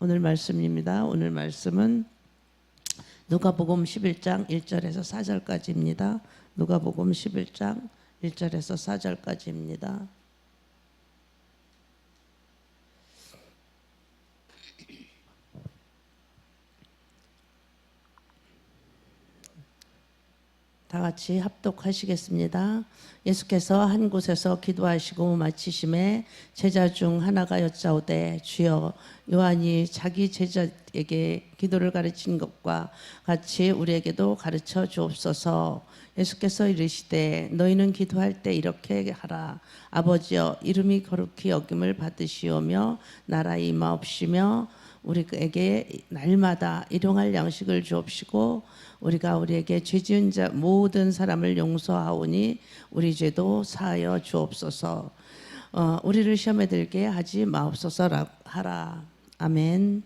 오늘 말씀입니다. 오늘 말씀은 누가복음 11장 1절에서 4절까지입니다. 누가복음 11장 1절에서 4절까지입니다. 다 같이 합독하시겠습니다. 예수께서 한 곳에서 기도하시고 마치심에 제자 중 하나가 여짜오되 주여 요한이 자기 제자에게 기도를 가르친 것과 같이 우리에게도 가르쳐 주옵소서. 예수께서 이르시되 너희는 기도할 때 이렇게 하라. 아버지여 이름이 거룩히 여김을 받으시오며 나라의 임하옵시며 우리에게 날마다 일용할 양식을 주옵시고 우리가 우리에게 죄 지은 자 모든 사람을 용서하오니 우리 죄도 사하여 주옵소서. 우리를 시험에 들게 하지 마옵소서 하라. 아멘.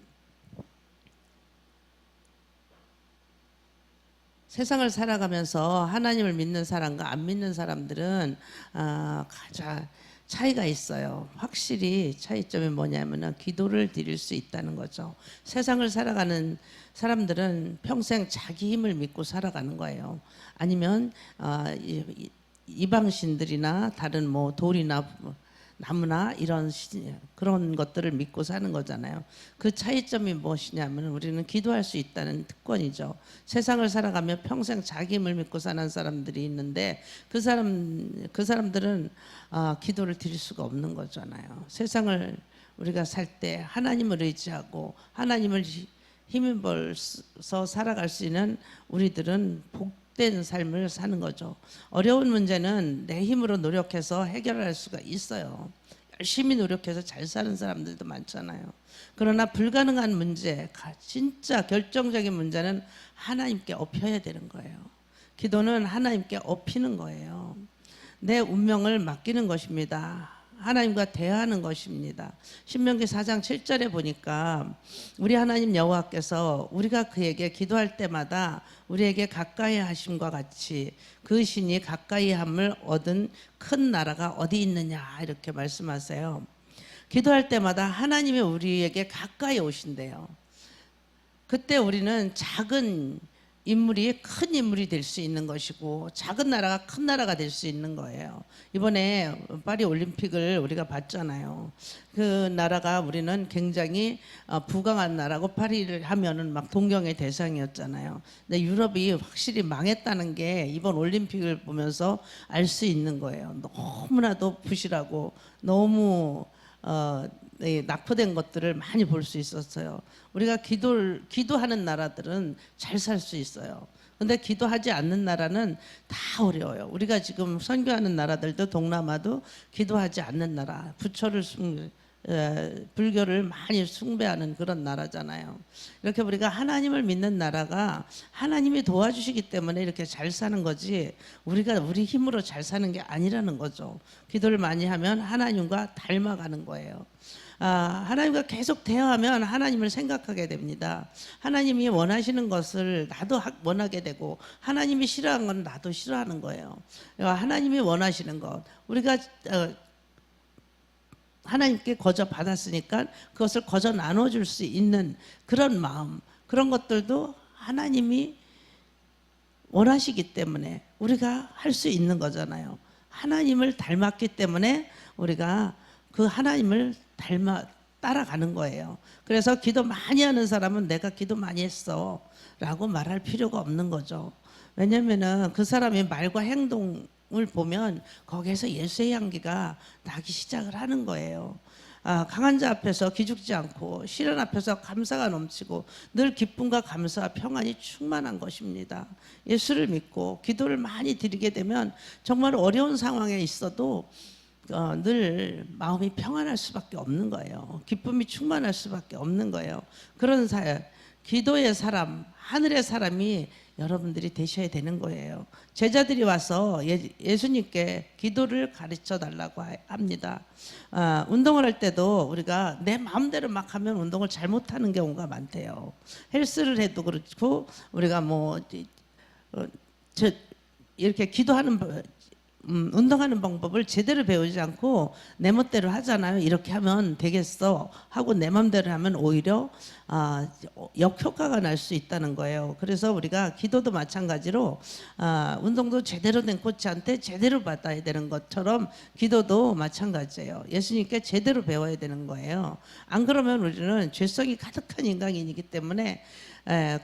세상을 살아가면서 하나님을 믿는 사람과 안 믿는 사람들은 가장 차이가 있어요. 확실히 차이점이 뭐냐면 기도를 드릴 수 있다는 거죠. 세상을 살아가는 사람들은 평생 자기 힘을 믿고 살아가는 거예요. 아니면 이방신들이나 다른 뭐 돌이나 나무나 이런 그런 것들을 믿고 사는 거잖아요. 그 차이점이 무엇이냐면 우리는 기도할 수 있다는 특권이죠. 세상을 살아가며 평생 자기 힘을 믿고 사는 사람들이 있는데 그 사람들은 기도를 드릴 수가 없는 거잖아요. 세상을 우리가 살 때 하나님을 의지하고 하나님을 힘입어서 살아갈 수 있는 우리들은 복된 삶을 사는 거죠. 어려운 문제는 내 힘으로 노력해서 해결할 수가 있어요. 열심히 노력해서 잘 사는 사람들도 많잖아요. 그러나 불가능한 문제, 진짜 결정적인 문제는 하나님께 엎혀야 되는 거예요. 기도는 하나님께 엎히는 거예요. 내 운명을 맡기는 것입니다. 하나님과 대화하는 것입니다. 신명기 4장 7절에 보니까 우리 하나님 여호와께서 우리가 그에게 기도할 때마다 우리에게 가까이 하심과 같이 그 신이 가까이 함을 얻은 큰 나라가 어디 있느냐 이렇게 말씀하세요. 기도할 때마다 하나님이 우리에게 가까이 오신대요. 그때 우리는 작은 인물이 큰 인물이 될 수 있는 것이고 작은 나라가 큰 나라가 될 수 있는 거예요. 이번에 파리 올림픽을 우리가 봤잖아요. 그 나라가 우리는 굉장히 부강한 나라고 파리를 하면은 막 동경의 대상이었잖아요. 근데 유럽이 확실히 망했다는 게 이번 올림픽을 보면서 알 수 있는 거예요. 너무나도 부실하고 너무 낙후된 것들을 많이 볼 수 있었어요. 우리가 기도하는 나라들은 잘 살 수 있어요. 근데 기도하지 않는 나라는 다 어려워요. 우리가 지금 선교하는 나라들도 동남아도 기도하지 않는 나라, 불교를 많이 숭배하는 그런 나라잖아요. 이렇게 우리가 하나님을 믿는 나라가 하나님이 도와주시기 때문에 이렇게 잘 사는 거지 우리가 우리 힘으로 잘 사는 게 아니라는 거죠. 기도를 많이 하면 하나님과 닮아가는 거예요. 하나님과 계속 대화하면 하나님을 생각하게 됩니다. 하나님이 원하시는 것을 나도 원하게 되고 하나님이 싫어하는 건 나도 싫어하는 거예요. 하나님이 원하시는 것 우리가 하나님께 거저 받았으니까 그것을 거저 나눠줄 수 있는 그런 마음, 그런 것들도 하나님이 원하시기 때문에 우리가 할 수 있는 거잖아요. 하나님을 닮았기 때문에 우리가 그 하나님을 따라가는 거예요. 그래서 기도 많이 하는 사람은 내가 기도 많이 했어 라고 말할 필요가 없는 거죠. 왜냐면은 그 사람의 말과 행동을 보면 거기에서 예수의 향기가 나기 시작을 하는 거예요. 강한 자 앞에서 기죽지 않고 시련 앞에서 감사가 넘치고 늘 기쁨과 감사와 평안이 충만한 것입니다. 예수를 믿고 기도를 많이 드리게 되면 정말 어려운 상황에 있어도 늘 마음이 평안할 수밖에 없는 거예요. 기쁨이 충만할 수밖에 없는 거예요. 그런 기도의 사람, 하늘의 사람이 여러분들이 되셔야 되는 거예요. 제자들이 와서 예수님께 기도를 가르쳐 달라고 합니다. 운동을 할 때도 우리가 내 마음대로 막 하면 운동을 잘못하는 경우가 많대요. 헬스를 해도 그렇고 우리가 이렇게 기도하는 운동하는 방법을 제대로 배우지 않고 내 멋대로 하잖아요. 이렇게 하면 되겠어 하고 내 맘대로 하면 오히려 역효과가 날 수 있다는 거예요. 그래서 우리가 기도도 마찬가지로 운동도 제대로 된 코치한테 제대로 받아야 되는 것처럼 기도도 마찬가지예요. 예수님께 제대로 배워야 되는 거예요. 안 그러면 우리는 죄성이 가득한 인간이기 때문에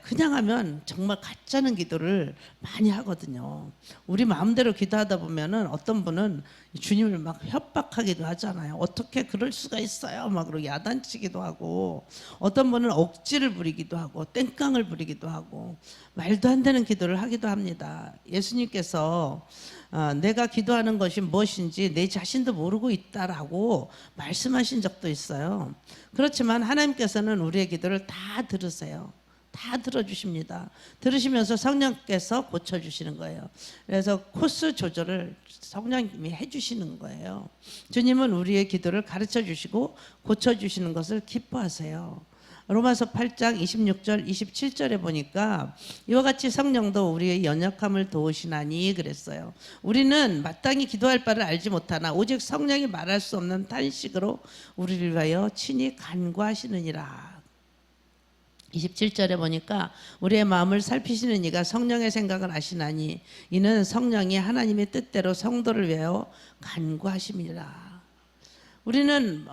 그냥 하면 정말 가짜는 기도를 많이 하거든요. 우리 마음대로 기도하다 보면은 어떤 분은 주님을 막 협박하기도 하잖아요. 어떻게 그럴 수가 있어요? 막 그러고 야단치기도 하고, 어떤 분은 억지를 부리기도 하고 땡깡을 부리기도 하고 말도 안 되는 기도를 하기도 합니다. 예수님께서 내가 기도하는 것이 무엇인지 내 자신도 모르고 있다라고 말씀하신 적도 있어요. 그렇지만 하나님께서는 우리의 기도를 다 들으세요. 다 들어주십니다. 들으시면서 성령께서 고쳐주시는 거예요. 그래서 코스 조절을 성령님이 해주시는 거예요. 주님은 우리의 기도를 가르쳐 주시고 고쳐주시는 것을 기뻐하세요. 로마서 8장 26절 27절에 보니까 이와 같이 성령도 우리의 연약함을 도우시나니 그랬어요. 우리는 마땅히 기도할 바를 알지 못하나 오직 성령이 말할 수 없는 탄식으로 우리를 위하여 친히 간구하시느니라. 27절에 보니까 우리의 마음을 살피시는 이가 성령의 생각을 아시나니 이는 성령이 하나님의 뜻대로 성도를 위하여 간구하심이라. 우리는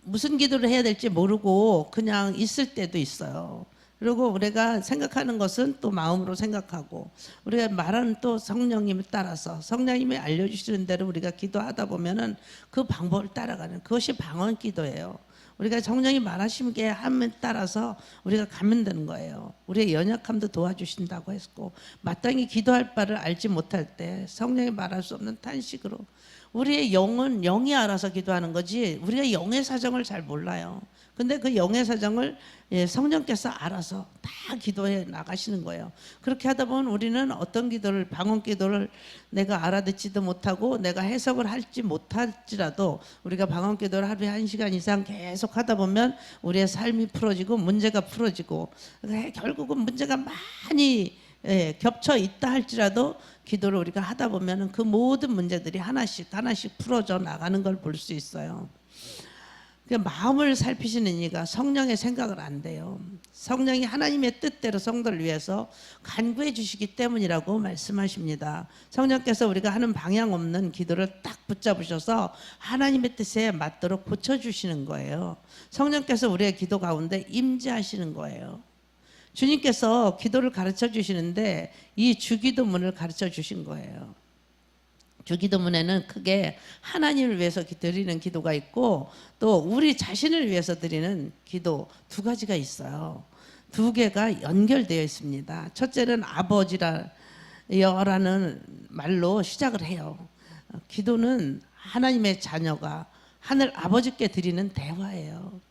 무슨 기도를 해야 될지 모르고 그냥 있을 때도 있어요. 그리고 우리가 생각하는 것은 또 마음으로 생각하고, 우리가 말하는 또 성령님을 따라서 성령님이 알려주시는 대로 우리가 기도하다 보면은 그 방법을 따라가는, 그것이 방언 기도예요. 우리가 성령이 말하시게 함에 따라서 우리가 가면 되는 거예요. 우리의 연약함도 도와주신다고 했고, 마땅히 기도할 바를 알지 못할 때 성령이 말할 수 없는 탄식으로, 우리의 영은 영이 알아서 기도하는 거지 우리가 영의 사정을 잘 몰라요. 근데 그 영의 사정을 성령께서 알아서 다 기도해 나가시는 거예요. 그렇게 하다 보면 우리는 어떤 기도를, 방언 기도를 내가 알아듣지도 못하고 내가 해석을 할지 못할지라도 우리가 방언 기도를 하루에 1시간 이상 계속 하다 보면 우리의 삶이 풀어지고 문제가 풀어지고, 결국은 문제가 많이 겹쳐 있다 할지라도 기도를 우리가 하다 보면 그 모든 문제들이 하나씩 하나씩 풀어져 나가는 걸 볼 수 있어요. 마음을 살피시는 이가 성령의 생각을 안 돼요. 성령이 하나님의 뜻대로 성도를 위해서 간구해 주시기 때문이라고 말씀하십니다. 성령께서 우리가 하는 방향 없는 기도를 딱 붙잡으셔서 하나님의 뜻에 맞도록 고쳐주시는 거예요. 성령께서 우리의 기도 가운데 임재하시는 거예요. 주님께서 기도를 가르쳐 주시는데 이 주기도문을 가르쳐 주신 거예요. 주기도문에는 크게 하나님을 위해서 드리는 기도가 있고 또 우리 자신을 위해서 드리는 기도 두 가지가 있어요. 두 개가 연결되어 있습니다. 첫째는 아버지라는 말로 시작을 해요. 기도는 하나님의 자녀가 하늘 아버지께 드리는 대화예요.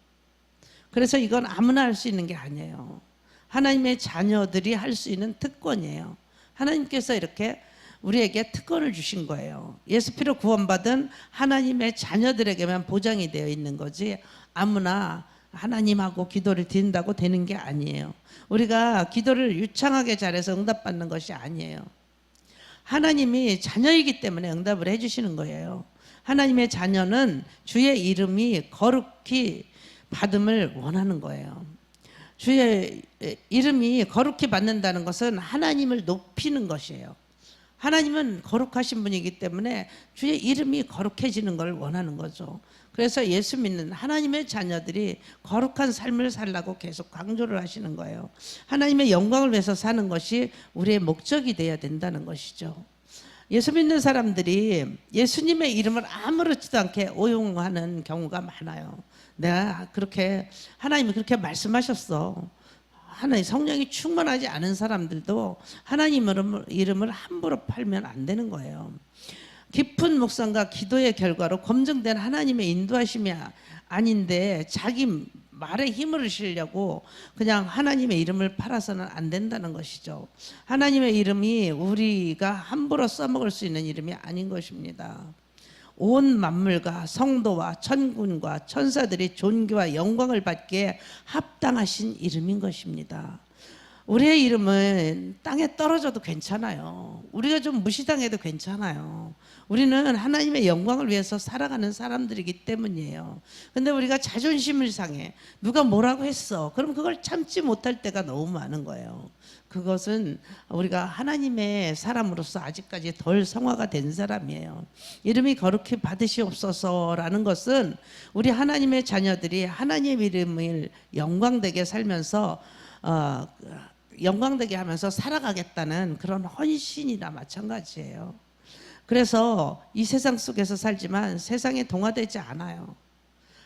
그래서 이건 아무나 할 수 있는 게 아니에요. 하나님의 자녀들이 할 수 있는 특권이에요. 하나님께서 이렇게 우리에게 특권을 주신 거예요. 예수 피로 구원받은 하나님의 자녀들에게만 보장이 되어 있는 거지 아무나 하나님하고 기도를 드린다고 되는 게 아니에요. 우리가 기도를 유창하게 잘해서 응답받는 것이 아니에요. 하나님이 자녀이기 때문에 응답을 해주시는 거예요. 하나님의 자녀는 주의 이름이 거룩히 받음을 원하는 거예요. 주의 이름이 거룩히 받는다는 것은 하나님을 높이는 것이에요. 하나님은 거룩하신 분이기 때문에 주의 이름이 거룩해지는 걸 원하는 거죠. 그래서 예수 믿는 하나님의 자녀들이 거룩한 삶을 살라고 계속 강조를 하시는 거예요. 하나님의 영광을 위해서 사는 것이 우리의 목적이 돼야 된다는 것이죠. 예수 믿는 사람들이 예수님의 이름을 아무렇지도 않게 오용하는 경우가 많아요. 내가 그렇게, 하나님이 그렇게 말씀하셨어. 하나님 성령이 충만하지 않은 사람들도 하나님 이름을 함부로 팔면 안 되는 거예요. 깊은 묵상과 기도의 결과로 검증된 하나님의 인도하심이 아닌데 자기 말에 힘을 실려고 그냥 하나님의 이름을 팔아서는 안 된다는 것이죠. 하나님의 이름이 우리가 함부로 써먹을 수 있는 이름이 아닌 것입니다. 온 만물과 성도와 천군과 천사들이 존귀와 영광을 받기에 합당하신 이름인 것입니다. 우리의 이름은 땅에 떨어져도 괜찮아요. 우리가 좀 무시당해도 괜찮아요. 우리는 하나님의 영광을 위해서 살아가는 사람들이기 때문이에요. 근데 우리가 자존심을 상해. 누가 뭐라고 했어. 그럼 그걸 참지 못할 때가 너무 많은 거예요. 그것은 우리가 하나님의 사람으로서 아직까지 덜 성화가 된 사람이에요. 이름이 거룩히 받으시옵소서라는 것은 우리 하나님의 자녀들이 하나님의 이름을 영광되게 살면서 영광되게 하면서 살아가겠다는 그런 헌신이나 마찬가지예요. 그래서 이 세상 속에서 살지만 세상에 동화되지 않아요.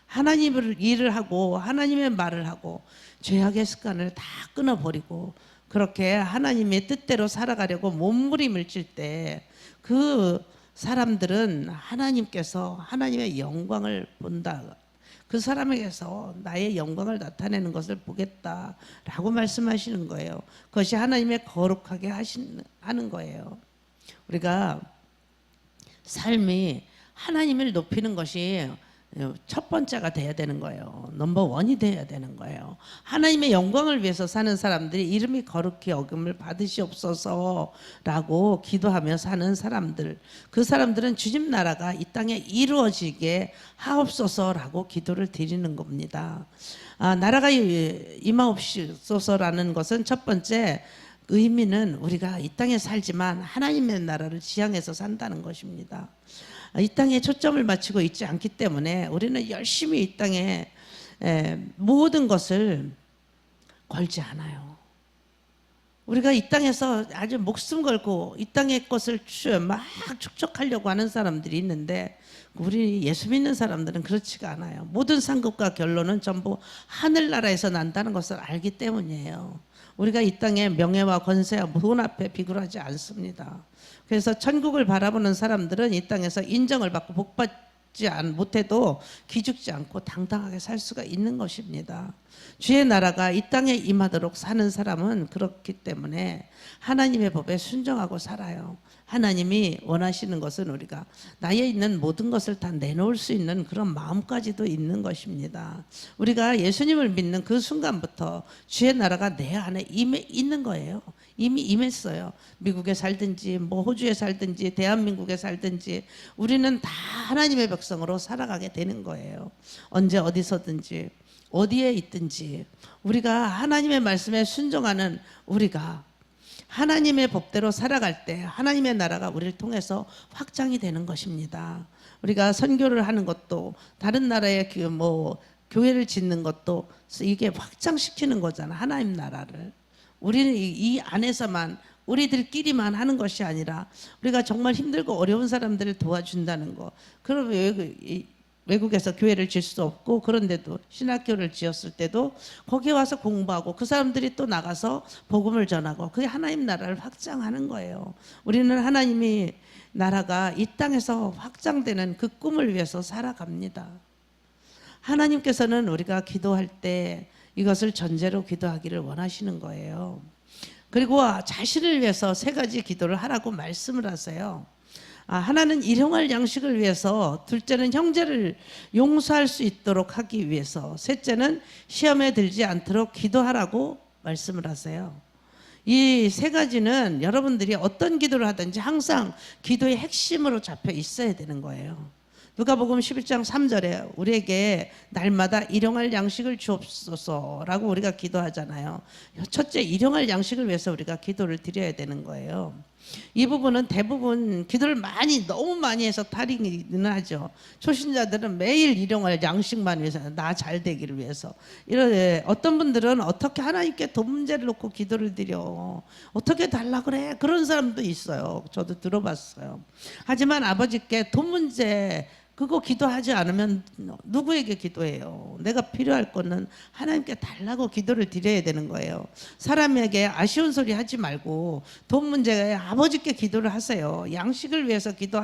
하나님을 일을 하고 하나님의 말을 하고 죄악의 습관을 다 끊어버리고 그렇게 하나님의 뜻대로 살아가려고 몸부림을 칠 때 그 사람들은 하나님께서 하나님의 영광을 본다. 그 사람에게서 나의 영광을 나타내는 것을 보겠다라고 말씀하시는 거예요. 그것이 하나님의 거룩하게 하는 거예요. 우리가 삶이 하나님을 높이는 것이 첫 번째가 돼야 되는 거예요. 넘버 원이 돼야 되는 거예요. 하나님의 영광을 위해서 사는 사람들이 이름이 거룩히 여김을 받으시옵소서라고 기도하며 사는 사람들, 그 사람들은 주님 나라가 이 땅에 이루어지게 하옵소서라고 기도를 드리는 겁니다. 나라가 임하옵소서라는 것은 첫 번째 의미는 우리가 이 땅에 살지만 하나님의 나라를 지향해서 산다는 것입니다. 이 땅에 초점을 맞추고 있지 않기 때문에 우리는 열심히 이 땅에 모든 것을 걸지 않아요. 우리가 이 땅에서 아주 목숨 걸고 이 땅의 것을 막 축적하려고 하는 사람들이 있는데 우리 예수 믿는 사람들은 그렇지가 않아요. 모든 상급과 결론은 전부 하늘나라에서 난다는 것을 알기 때문이에요. 우리가 이 땅의 명예와 권세와 돈 앞에 비굴하지 않습니다. 그래서 천국을 바라보는 사람들은 이 땅에서 인정을 받고 복받지 못해도 기죽지 않고 당당하게 살 수가 있는 것입니다. 주의 나라가 이 땅에 임하도록 사는 사람은 그렇기 때문에 하나님의 법에 순종하고 살아요. 하나님이 원하시는 것은 우리가 나에 있는 모든 것을 다 내놓을 수 있는 그런 마음까지도 있는 것입니다. 우리가 예수님을 믿는 그 순간부터 주의 나라가 내 안에 있는 거예요. 이미 임했어요. 미국에 살든지 호주에 살든지 대한민국에 살든지 우리는 다 하나님의 백성으로 살아가게 되는 거예요. 언제 어디서든지 어디에 있든지 우리가 하나님의 말씀에 순종하는 우리가 하나님의 법대로 살아갈 때 하나님의 나라가 우리를 통해서 확장이 되는 것입니다. 우리가 선교를 하는 것도 다른 나라에 교회를 짓는 것도 이게 확장시키는 거잖아. 하나님 나라를. 우리는 이 안에서만 우리들끼리만 하는 것이 아니라 우리가 정말 힘들고 어려운 사람들을 도와준다는 거. 그러면 외국에서 교회를 질 수 없고 그런데도 신학교를 지었을 때도 거기 와서 공부하고 그 사람들이 또 나가서 복음을 전하고 그게 하나님 나라를 확장하는 거예요. 우리는 하나님이 나라가 이 땅에서 확장되는 그 꿈을 위해서 살아갑니다. 하나님께서는 우리가 기도할 때 이것을 전제로 기도하기를 원하시는 거예요. 그리고 자신을 위해서 3가지 기도를 하라고 말씀을 하세요. 하나는 일용할 양식을 위해서, 둘째는 형제를 용서할 수 있도록 하기 위해서, 셋째는 시험에 들지 않도록 기도하라고 말씀을 하세요. 이 3가지는 여러분들이 어떤 기도를 하든지 항상 기도의 핵심으로 잡혀 있어야 되는 거예요. 누가복음 11장 3절에 우리에게 날마다 일용할 양식을 주옵소서라고 우리가 기도하잖아요. 첫째, 일용할 양식을 위해서 우리가 기도를 드려야 되는 거예요. 이 부분은 대부분 기도를 너무 많이 해서 탈이는 하죠. 초신자들은 매일 일용할 양식만 위해서, 나 잘 되기를 위해서. 어떤 분들은 어떻게 하나님께 돈 문제를 놓고 기도를 드려, 어떻게 달라 그래, 그런 사람도 있어요. 저도 들어봤어요. 하지만 아버지께 돈 문제 그거 기도하지 않으면 누구에게 기도해요? 내가 필요할 거는 하나님께 달라고 기도를 드려야 되는 거예요. 사람에게 아쉬운 소리 하지 말고 돈 문제에 아버지께 기도를 하세요. 양식을 위해서 기도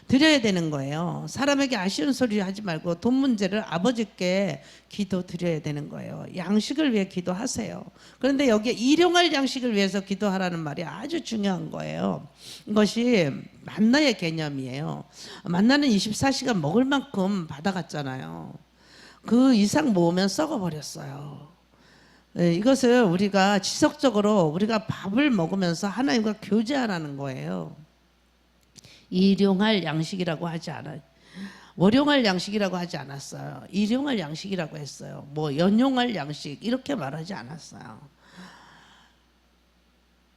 드려야 되는 거예요. 사람에게 아쉬운 소리 하지 말고 돈 문제를 아버지께 기도 드려야 되는 거예요. 양식을 위해 기도하세요. 그런데 여기에 일용할 양식을 위해서 기도하라는 말이 아주 중요한 거예요. 이것이 만나의 개념이에요. 만나는 24시간 먹을 만큼 받아갔잖아요. 그 이상 모으면 썩어버렸어요. 이것을 우리가 지속적으로 우리가 밥을 먹으면서 하나님과 교제하라는 거예요. 일용할 양식이라고 하지 않아요. 월용할 양식이라고 하지 않았어요. 일용할 양식이라고 했어요. 뭐 연용할 양식 이렇게 말하지 않았어요.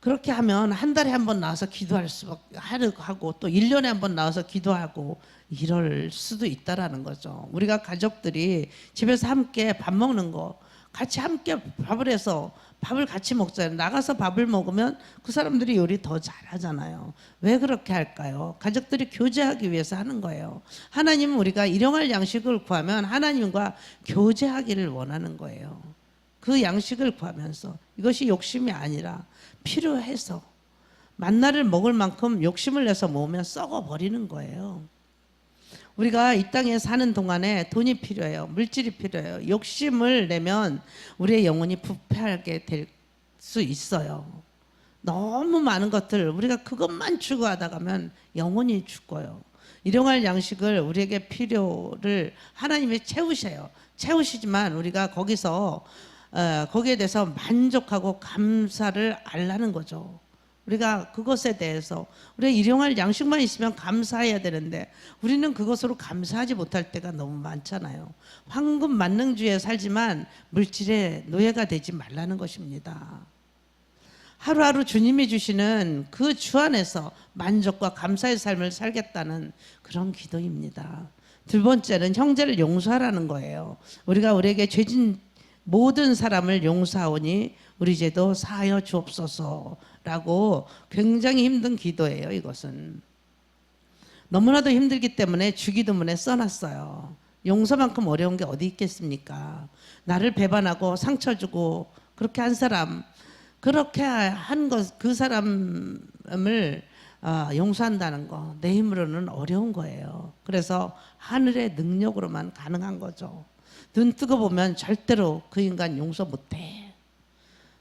그렇게 하면 한 달에 한 번 나와서 기도할 수밖에 하고 또 1년에 한 번 나와서 기도하고 이럴 수도 있다라는 거죠. 우리가 가족들이 집에서 함께 밥 먹는 거 같이 함께 밥을 해서 밥을 같이 먹잖아요. 나가서 밥을 먹으면 그 사람들이 요리 더 잘하잖아요. 왜 그렇게 할까요? 가족들이 교제하기 위해서 하는 거예요. 하나님은 우리가 일용할 양식을 구하면 하나님과 교제하기를 원하는 거예요. 그 양식을 구하면서 이것이 욕심이 아니라 필요해서 만나를 먹을 만큼 욕심을 내서 모으면 썩어버리는 거예요. 우리가 이 땅에 사는 동안에 돈이 필요해요. 물질이 필요해요. 욕심을 내면 우리의 영혼이 부패하게 될 수 있어요. 너무 많은 것들 우리가 그것만 추구하다 가면 영혼이 죽어요. 일용할 양식을 우리에게 필요를 하나님이 채우셔요. 채우시지만 우리가 거기서 거기에 대해서 만족하고 감사를 알라는 거죠. 우리가 그것에 대해서 우리가 일용할 양식만 있으면 감사해야 되는데 우리는 그것으로 감사하지 못할 때가 너무 많잖아요. 황금 만능주의에 살지만 물질의 노예가 되지 말라는 것입니다. 하루하루 주님이 주시는 그 주 안에서 만족과 감사의 삶을 살겠다는 그런 기도입니다. 두 번째는 형제를 용서하라는 거예요. 우리가 우리에게 죄진 모든 사람을 용서하오니 우리 죄도 사하여 주옵소서라고 굉장히 힘든 기도예요. 이것은 너무나도 힘들기 때문에 주기도문에 써놨어요. 용서만큼 어려운 게 어디 있겠습니까? 나를 배반하고 상처 주고 그렇게 한 사람, 그렇게 한 것, 그 사람을 용서한다는 거 내 힘으로는 어려운 거예요. 그래서 하늘의 능력으로만 가능한 거죠. 눈 뜨고 보면 절대로 그 인간 용서 못해.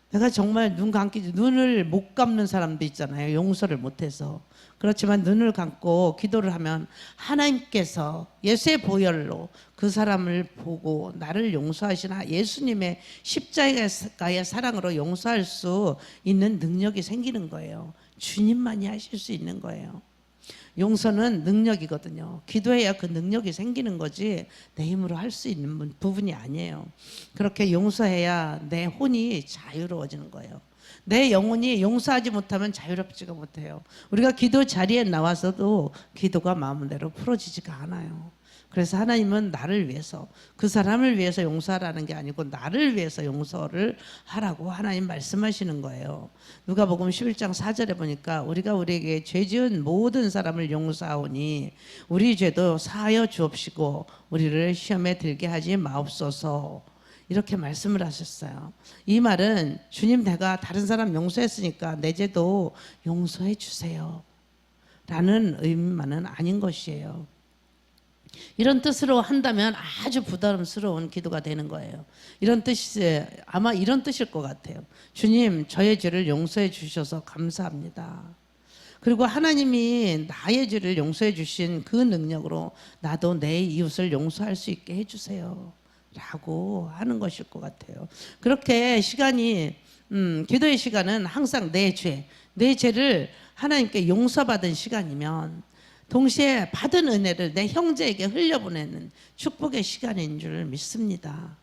내가 정말 눈을 못 감는 사람도 있잖아요. 용서를 못해서. 그렇지만 눈을 감고 기도를 하면 하나님께서 예수의 보혈로 그 사람을 보고 나를 용서하시나 예수님의 십자가의 사랑으로 용서할 수 있는 능력이 생기는 거예요. 주님만이 하실 수 있는 거예요. 용서는 능력이거든요. 기도해야 그 능력이 생기는 거지 내 힘으로 할 수 있는 부분이 아니에요. 그렇게 용서해야 내 혼이 자유로워지는 거예요. 내 영혼이 용서하지 못하면 자유롭지가 못해요. 우리가 기도 자리에 나와서도 기도가 마음대로 풀어지지가 않아요. 그래서 하나님은 나를 위해서 그 사람을 위해서 용서하라는 게 아니고 나를 위해서 용서를 하라고 하나님 말씀하시는 거예요. 누가복음 11장 4절에 보니까 우리가 우리에게 죄 지은 모든 사람을 용서하오니 우리 죄도 사하여 주옵시고 우리를 시험에 들게 하지 마옵소서 이렇게 말씀을 하셨어요. 이 말은 주님 내가 다른 사람 용서했으니까 내 죄도 용서해 주세요 라는 의미만은 아닌 것이에요. 이런 뜻으로 한다면 아주 부담스러운 기도가 되는 거예요. 이런 뜻이 아마 이런 뜻일 것 같아요. 주님 저의 죄를 용서해 주셔서 감사합니다. 그리고 하나님이 나의 죄를 용서해 주신 그 능력으로 나도 내 이웃을 용서할 수 있게 해주세요 라고 하는 것일 것 같아요. 그렇게 시간이 기도의 시간은 항상 내 죄를 하나님께 용서받은 시간이면 동시에 받은 은혜를 내 형제에게 흘려보내는 축복의 시간인 줄 믿습니다.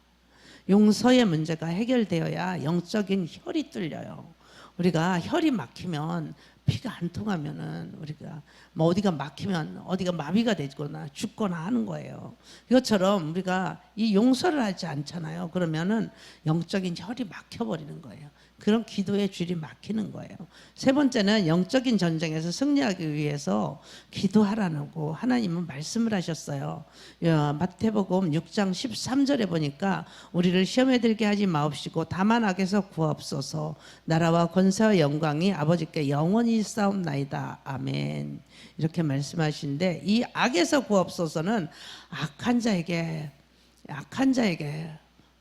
용서의 문제가 해결되어야 영적인 혈이 뚫려요. 우리가 혈이 막히면 피가 안 통하면은 우리가 뭐 어디가 막히면 어디가 마비가 되거나 죽거나 하는 거예요. 이것처럼 우리가 이 용서를 하지 않잖아요. 그러면은 영적인 혈이 막혀버리는 거예요. 그런 기도의 줄이 막히는 거예요. 세 번째는 영적인 전쟁에서 승리하기 위해서 기도하라고 하나님은 말씀을 하셨어요. 마태복음 6장 13절에 보니까 우리를 시험에 들게 하지 마옵시고 다만 악에서 구하옵소서 나라와 권세와 영광이 아버지께 영원히 싸움나이다. 아멘. 이렇게 말씀하시는데 이 악에서 구하옵소서는 악한 자에게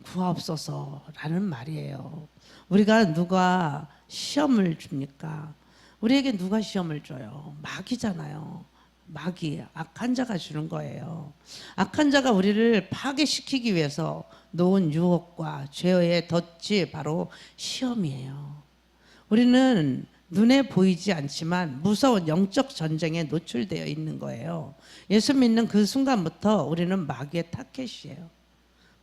구하옵소서라는 말이에요. 우리가 누가 시험을 줍니까? 우리에게 누가 시험을 줘요? 마귀잖아요. 마귀, 악한 자가 주는 거예요. 악한 자가 우리를 파괴시키기 위해서 놓은 유혹과 죄의 덫이 바로 시험이에요. 우리는 눈에 보이지 않지만 무서운 영적 전쟁에 노출되어 있는 거예요. 예수 믿는 그 순간부터 우리는 마귀의 타겟이에요.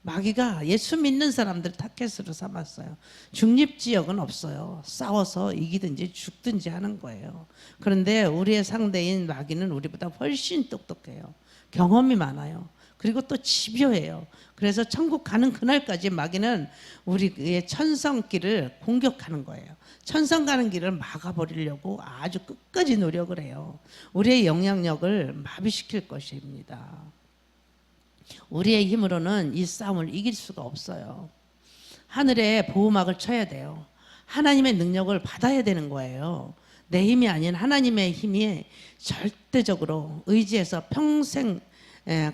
마귀가 예수 믿는 사람들 타겟으로 삼았어요. 중립지역은 없어요. 싸워서 이기든지 죽든지 하는 거예요. 그런데 우리의 상대인 마귀는 우리보다 훨씬 똑똑해요. 경험이 많아요. 그리고 또 집요해요. 그래서 천국 가는 그날까지 마귀는 우리의 천성길을 공격하는 거예요. 천성 가는 길을 막아버리려고 아주 끝까지 노력을 해요. 우리의 영향력을 마비시킬 것입니다. 우리의 힘으로는 이 싸움을 이길 수가 없어요. 하늘에 보호막을 쳐야 돼요. 하나님의 능력을 받아야 되는 거예요. 내 힘이 아닌 하나님의 힘이 절대적으로 의지해서 평생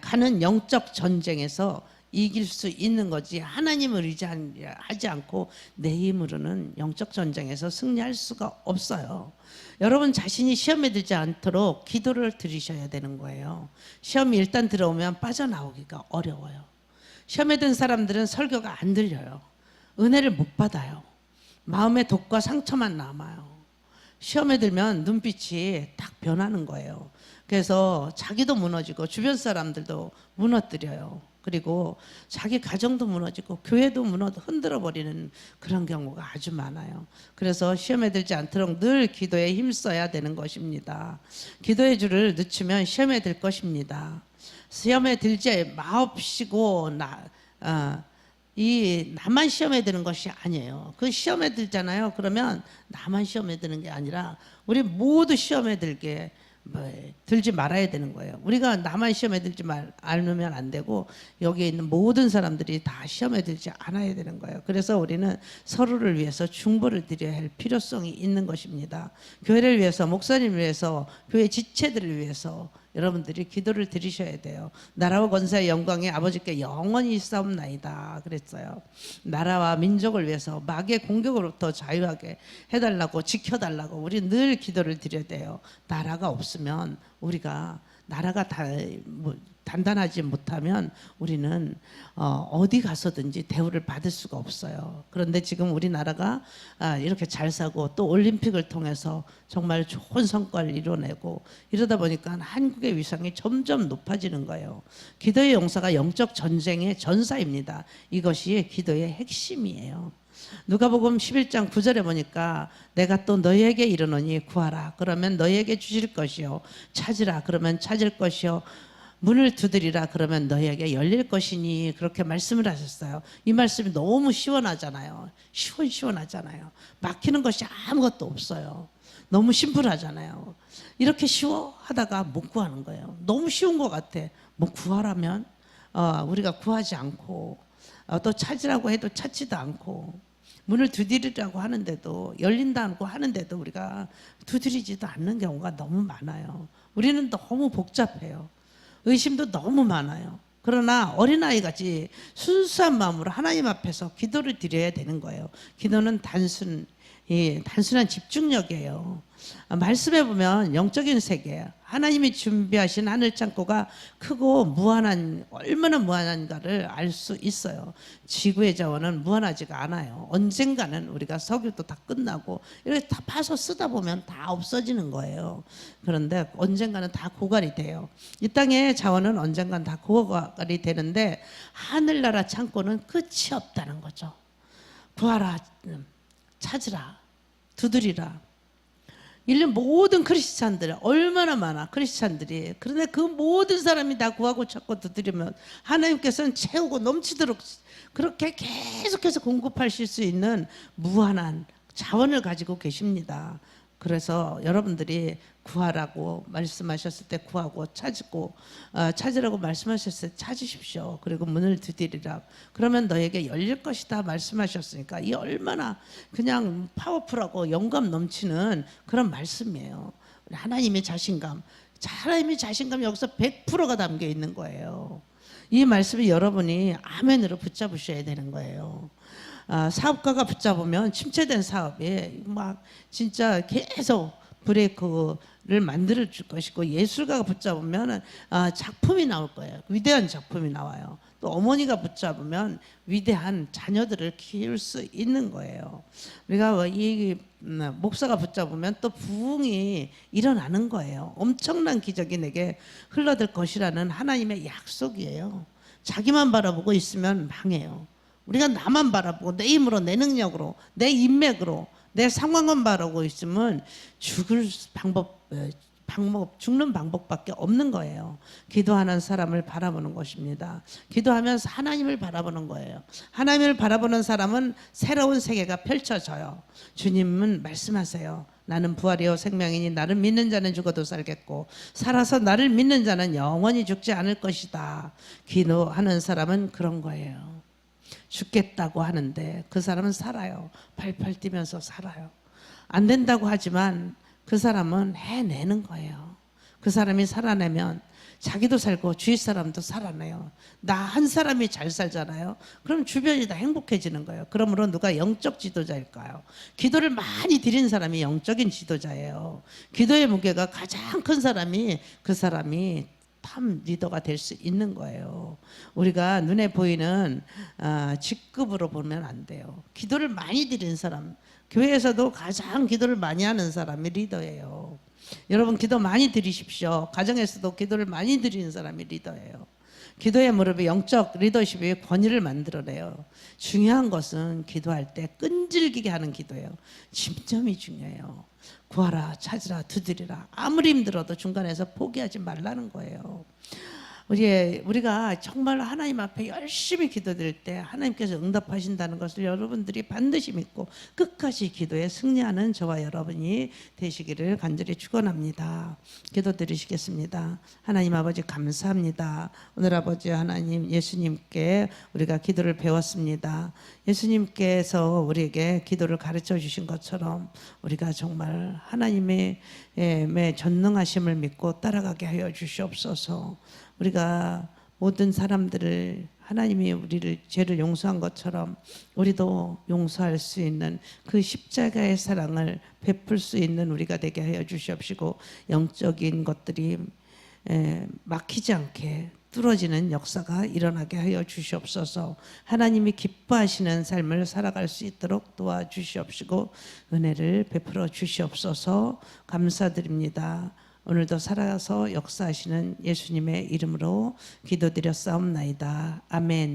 가는 영적 전쟁에서 이길 수 있는 거지, 하나님을 의지하지 않고 내 힘으로는 영적 전쟁에서 승리할 수가 없어요. 여러분 자신이 시험에 들지 않도록 기도를 드리셔야 되는 거예요. 시험이 일단 들어오면 빠져나오기가 어려워요. 시험에 든 사람들은 설교가 안 들려요. 은혜를 못 받아요. 마음의 독과 상처만 남아요. 시험에 들면 눈빛이 딱 변하는 거예요. 그래서 자기도 무너지고 주변 사람들도 무너뜨려요. 그리고 자기 가정도 무너지고 교회도 흔들어 버리는 그런 경우가 아주 많아요. 그래서 시험에 들지 않도록 늘 기도에 힘써야 되는 것입니다. 기도의 줄을 늦추면 시험에 들 것입니다. 시험에 들지 마옵시고 나만 시험에 드는 것이 아니에요. 그 시험에 들잖아요. 그러면 나만 시험에 드는 게 아니라 우리 모두 시험에 들지 말아야 되는 거예요. 우리가 나만 시험에 들지 않으면 안 되고 여기에 있는 모든 사람들이 다 시험에 들지 않아야 되는 거예요. 그래서 우리는 서로를 위해서 중보를 드려야 할 필요성이 있는 것입니다. 교회를 위해서, 목사님을 위해서, 교회 지체들을 위해서 여러분들이 기도를 드리셔야 돼요. 나라와 권세와 영광이 아버지께 영원히 싸움나이다 그랬어요. 나라와 민족을 위해서 마귀의 공격으로부터 자유하게 해달라고, 지켜달라고 우리 늘 기도를 드려야 돼요. 나라가 없으면 우리가 나라가 단단하지 못하면 우리는 어디 가서든지 대우를 받을 수가 없어요. 그런데 지금 우리나라가 이렇게 잘 사고 또 올림픽을 통해서 정말 좋은 성과를 이뤄내고 이러다 보니까 한국의 위상이 점점 높아지는 거예요. 기도의 용사가 영적 전쟁의 전사입니다. 이것이 기도의 핵심이에요. 누가복음 11장 9절에 보니까 내가 또 너희에게 이르노니 구하라 그러면 너희에게 주실 것이요, 찾으라 그러면 찾을 것이요, 문을 두드리라 그러면 너희에게 열릴 것이니, 그렇게 말씀을 하셨어요. 이 말씀이 너무 시원하잖아요. 시원하잖아요. 막히는 것이 아무것도 없어요. 너무 심플하잖아요. 이렇게 쉬워하다가 못 구하는 거예요. 너무 쉬운 것 같아. 뭐 구하라면 우리가 구하지 않고 또 찾으라고 해도 찾지도 않고, 문을 두드리라고 하는데도 열린다고 하는데도 우리가 두드리지도 않는 경우가 너무 많아요. 우리는 너무 복잡해요. 의심도 너무 많아요. 그러나 어린아이같이 순수한 마음으로 하나님 앞에서 기도를 드려야 되는 거예요. 기도는 단순한 집중력이에요. 말씀해 보면 영적인 세계, 하나님이 준비하신 하늘 창고가 크고 얼마나 무한한가를 알 수 있어요. 지구의 자원은 무한하지가 않아요. 언젠가는 우리가 석유도 다 끝나고 이렇게 다 파서 쓰다 보면 다 없어지는 거예요. 그런데 언젠가는 다 고갈이 돼요. 이 땅의 자원은 언젠가는 다 고갈이 되는데 하늘나라 창고는 끝이 없다는 거죠. 구하라, 찾으라, 두드리라. 일년 모든 크리스찬들 얼마나 많아, 크리스찬들이. 그런데 그 모든 사람이 다 구하고 찾고 두드리면 하나님께서는 채우고 넘치도록 그렇게 계속해서 공급하실 수 있는 무한한 자원을 가지고 계십니다. 그래서 여러분들이 구하라고 말씀하셨을 때 구하고, 찾으라고 말씀하셨을 때 찾으십시오. 그리고 문을 두드리라 그러면 너에게 열릴 것이다 말씀하셨으니까 이 얼마나 그냥 파워풀하고 영감 넘치는 그런 말씀이에요. 하나님의 자신감이 여기서 100%가 담겨 있는 거예요. 이 말씀이 여러분이 아멘으로 붙잡으셔야 되는 거예요. 사업가가 붙잡으면 침체된 사업에 막 진짜 계속 브레이크를 만들어 줄 것이고, 예술가가 붙잡으면 작품이 나올 거예요. 위대한 작품이 나와요. 또 어머니가 붙잡으면 위대한 자녀들을 키울 수 있는 거예요. 우리가 이 목사가 붙잡으면 또 부흥이 일어나는 거예요. 엄청난 기적이 내게 흘러들 것이라는 하나님의 약속이에요. 자기만 바라보고 있으면 망해요. 우리가 나만 바라보고 내 힘으로, 내 능력으로, 내 인맥으로, 내 상황만 바라보고 있으면 죽는 방법밖에 없는 거예요. 기도하는 사람을 바라보는 것입니다. 기도하면서 하나님을 바라보는 거예요. 하나님을 바라보는 사람은 새로운 세계가 펼쳐져요. 주님은 말씀하세요. 나는 부활이요 생명이니 나를 믿는 자는 죽어도 살겠고 살아서 나를 믿는 자는 영원히 죽지 않을 것이다. 기도하는 사람은 그런 거예요. 죽겠다고 하는데 그 사람은 살아요. 팔팔 뛰면서 살아요. 안 된다고 하지만 그 사람은 해내는 거예요. 그 사람이 살아내면 자기도 살고 주위 사람도 살아내요. 나 한 사람이 잘 살잖아요. 그럼 주변이 다 행복해지는 거예요. 그러므로 누가 영적 지도자일까요? 기도를 많이 드린 사람이 영적인 지도자예요. 기도의 무게가 가장 큰 사람이 그 사람이 탑 리더가 될 수 있는 거예요. 우리가 눈에 보이는 직급으로 보면 안 돼요. 기도를 많이 드린 사람, 교회에서도 가장 기도를 많이 하는 사람이 리더예요. 여러분 기도 많이 드리십시오. 가정에서도 기도를 많이 드리는 사람이 리더예요. 기도의 무릎이 영적 리더십의 권위를 만들어내요. 중요한 것은 기도할 때 끈질기게 하는 기도예요. 집점이 중요해요. 구하라, 찾으라, 두드리라. 아무리 힘들어도 중간에서 포기하지 말라는 거예요. 우리가 정말 하나님 앞에 열심히 기도드릴 때 하나님께서 응답하신다는 것을 여러분들이 반드시 믿고 끝까지 기도에 승리하는 저와 여러분이 되시기를 간절히 축원합니다. 기도드리시겠습니다. 하나님 아버지 감사합니다. 오늘 아버지 하나님 예수님께 우리가 기도를 배웠습니다. 예수님께서 우리에게 기도를 가르쳐 주신 것처럼 우리가 정말 하나님의 전능하심을 믿고 따라가게 하여 주시옵소서. 우리가 모든 사람들을 하나님이 우리를 죄를 용서한 것처럼 우리도 용서할 수 있는 그 십자가의 사랑을 베풀 수 있는 우리가 되게 하여 주시옵시고 영적인 것들이 막히지 않게 뚫어지는 역사가 일어나게 하여 주시옵소서. 하나님이 기뻐하시는 삶을 살아갈 수 있도록 도와주시옵시고 은혜를 베풀어 주시옵소서. 감사드립니다. 오늘도 살아서 역사하시는 예수님의 이름으로 기도드렸사옵나이다. 아멘.